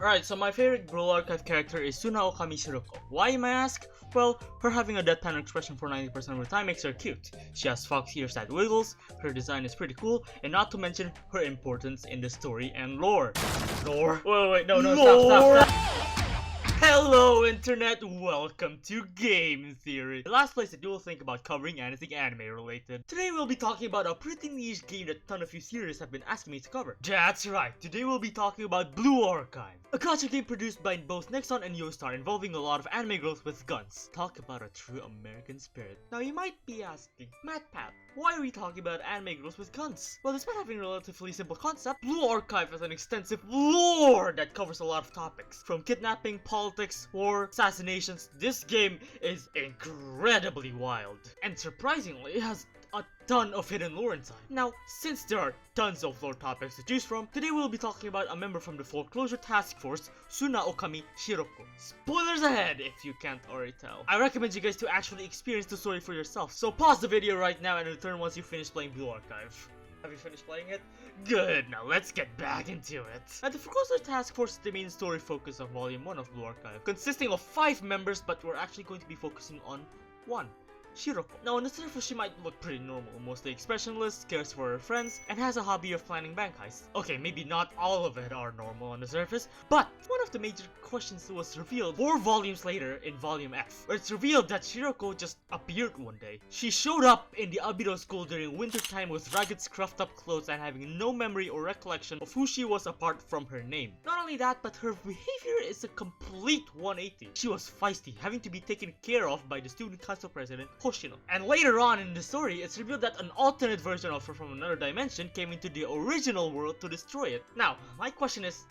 Alright, so my favorite Blue Archive character is Tsunaokami Shiroko. Why, you may ask? Well, her having a deadpan expression for 90% of the time makes her cute. She has fox ears that wiggles, her design is pretty cool, and not to mention her importance in the story and lore. Lore? Wait, no, stop. Hello internet, welcome to Game Theory, the last place that you will think about covering anything anime related. Today we'll be talking about a pretty niche game that a ton of you series have been asking me to cover. That's right, today we'll be talking about Blue Archive, a gacha game produced by both Nexon and Yostar involving a lot of anime girls with guns. Talk about a true American spirit. Now you might be asking, MatPat, why are we talking about anime girls with guns? Well, despite having a relatively simple concept, Blue Archive has an extensive lore that covers a lot of topics. From kidnapping, politics, war, assassinations, this game is incredibly wild. And surprisingly, it has a ton of hidden lore inside. Now, since there are tons of lore topics to choose from, today we'll be talking about a member from the Foreclosure Task Force, Tsunaokami Shiroko. Spoilers ahead if you can't already tell. I recommend you guys to actually experience the story for yourself, so pause the video right now and return once you finish playing Blue Archive. Have you finished playing it? Good, now let's get back into it. At the Foreclosure Task Force is the main story focus of Volume 1 of Blue Archive, consisting of 5 members, but we're actually going to be focusing on 1. Shiroko. Now on the surface she might look pretty normal, mostly expressionless, cares for her friends, and has a hobby of planning bank heists. Okay, maybe not all of it are normal on the surface, but one of the major questions was revealed 4 volumes later in Volume F, where it's revealed that Shiroko just appeared one day. She showed up in the Abido school during wintertime with ragged scruffed up clothes and having no memory or recollection of who she was apart from her name. Not only that, but her behavior is a complete 180. She was feisty, having to be taken care of by the student council president Hoshino. And later on in the story, it's revealed that an alternate version of her from another dimension came into the original world to destroy it. Now, my question is,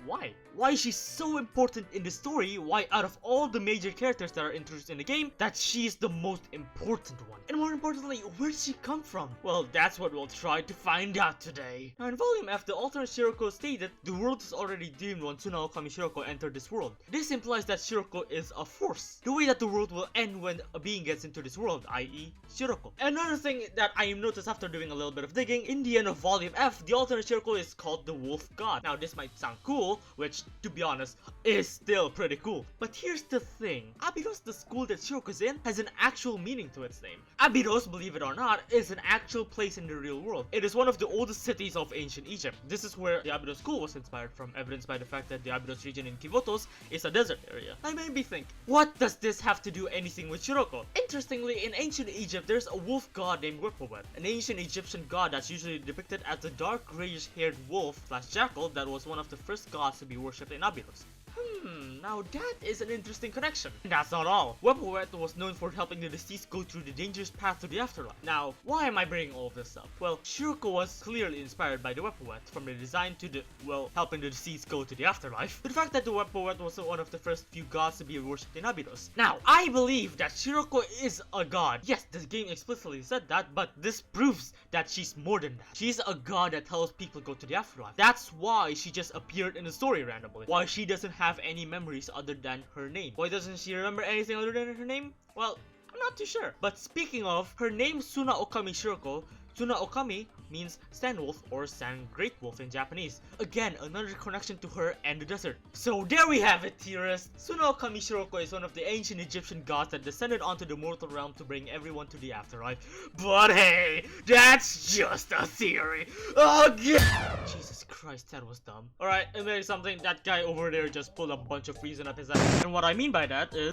why? Why is she so important in the story? Why out of all the major characters that are introduced in the game, that she's the most important one? And more importantly, where did she come from? Well, that's what we'll try to find out today. Now in Volume F, the alternate Shiroko stated the world is already doomed when Tsunaokami Shiroko entered this world. This implies that Shiroko is a force. The way that the world will end when a being gets into this world, i.e. Shiroko. Another thing that I noticed after doing a little bit of digging, in the end of Volume F, the alternate Shiroko is called the Wolf God. Now this might sound cool, which, to be honest, is still pretty cool. But here's the thing, Abydos, the school that Shiroko's in, has an actual meaning to its name. Abydos, believe it or not, is an actual place in the real world. It is one of the oldest cities of ancient Egypt. This is where the Abydos school was inspired from, evidenced by the fact that the Abydos region in Kivotos is a desert area. I made me think, what does this have to do anything with Shiroko? Interestingly, in ancient Egypt, there's a wolf god named Whippoorwill, an ancient Egyptian god that's usually depicted as a dark grayish-haired wolf/jackal that was one of the first gods to be worshipped in Abydos. Now that is an interesting connection. And that's not all. Whippoorwill was known for helping the deceased go through the dangerous path to the afterlife. Now, why am I bringing all of this up? Well, Shiroko was clearly inspired by the Whippoorwill, from the design to the, well, helping the deceased go to the afterlife, to the fact that the Whippoorwill was one of the first few gods to be worshipped in Abydos. Now, I believe that Shiroko is a god. Yes, this game explicitly said that, but this proves that she's more than that. She's a god that helps people go to the afterlife. That's why she just appeared in the story randomly. Why she doesn't have any memories other than her name. Why doesn't she remember anything other than her name? Well, I'm not too sure. But speaking of, her name Tsunaokami Shiroko, Tsunaokami means sand wolf or sand great wolf in Japanese. Again, another connection to her and the desert. So there we have it, theorists. Tsunaokami Shiroko is one of the ancient Egyptian gods that descended onto the mortal realm to bring everyone to the afterlife. But hey, that's just a theory. Again! Jesus Christ, that was dumb. Alright, and there's something, that guy over there just pulled a bunch of reason up his ass. And what I mean by that is...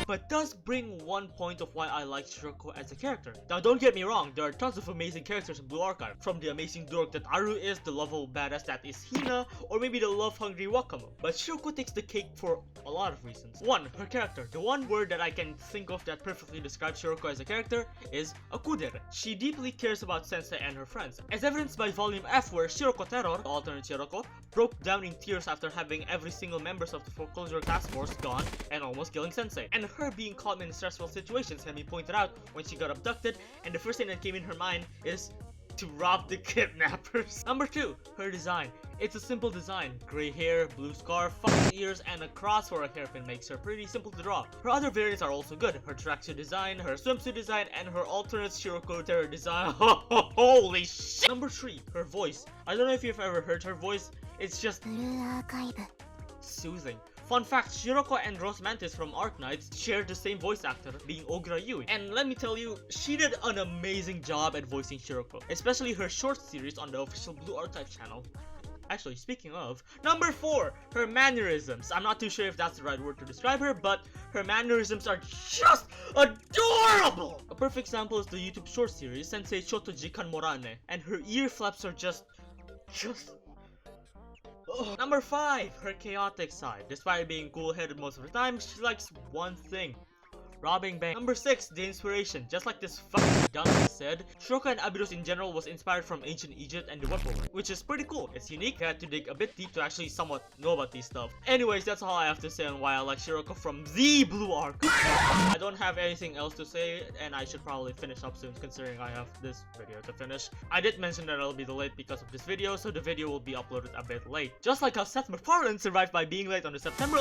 But does bring one point of why I like Shiroko as a character. Now don't get me wrong, there are tons of amazing characters in Blue Archive, from the amazing dork that Aru is, the lovable badass that is Hina, or maybe the love-hungry Wakamo. But Shiroko takes the cake for a lot of reasons. 1. Her character. The one word that I can think of that perfectly describes Shiroko as a character is akudere. She deeply cares about Sensei and her friends, as evidenced by Volume F where Shiroko Terror, the alternate Shiroko, broke down in tears after having every single member of the Foreclosure Task Force gone and almost killing Sensei. And her being caught in stressful situations can be pointed out when she got abducted, and the first thing that came in her mind is to rob the kidnappers. Number 2, her design. It's a simple design. Gray hair, blue scarf, fox ears, and a cross for a hairpin makes her pretty simple to draw. Her other variants are also good. Her tracksuit design, her swimsuit design, and her alternate Shiroko Terror design. Holy shit! Number 3, her voice. I don't know if you've ever heard her voice. It's just ブルーアーカイブ soothing. Fun fact, Shiroko and Rose Mantis from Arknights share the same voice actor, being Ogra Yui. And let me tell you, she did an amazing job at voicing Shiroko, especially her short series on the official Blue Archive channel. Actually, speaking of, number 4, her mannerisms. I'm not too sure if that's the right word to describe her, but her mannerisms are just adorable! A perfect example is the YouTube short series Sensei Shotoji Kanmorane, and her ear flaps are just... Ugh. Number 5, her chaotic side. Despite being cool-headed most of the time, she likes one thing: robbing banks. Number 6, the inspiration. Just like this fucking dummy said, Shiroko and Abydos in general was inspired from ancient Egypt and the weapon, which is pretty cool. It's unique. I had to dig a bit deep to actually somewhat know about these stuff. Anyways, that's all I have to say on why I like Shiroko from the Blue Arc. I don't have anything else to say, and I should probably finish up soon considering I have this video to finish. I did mention that I'll be delayed because of this video, so the video will be uploaded a bit late. Just like how Seth MacFarlane survived by being late on the September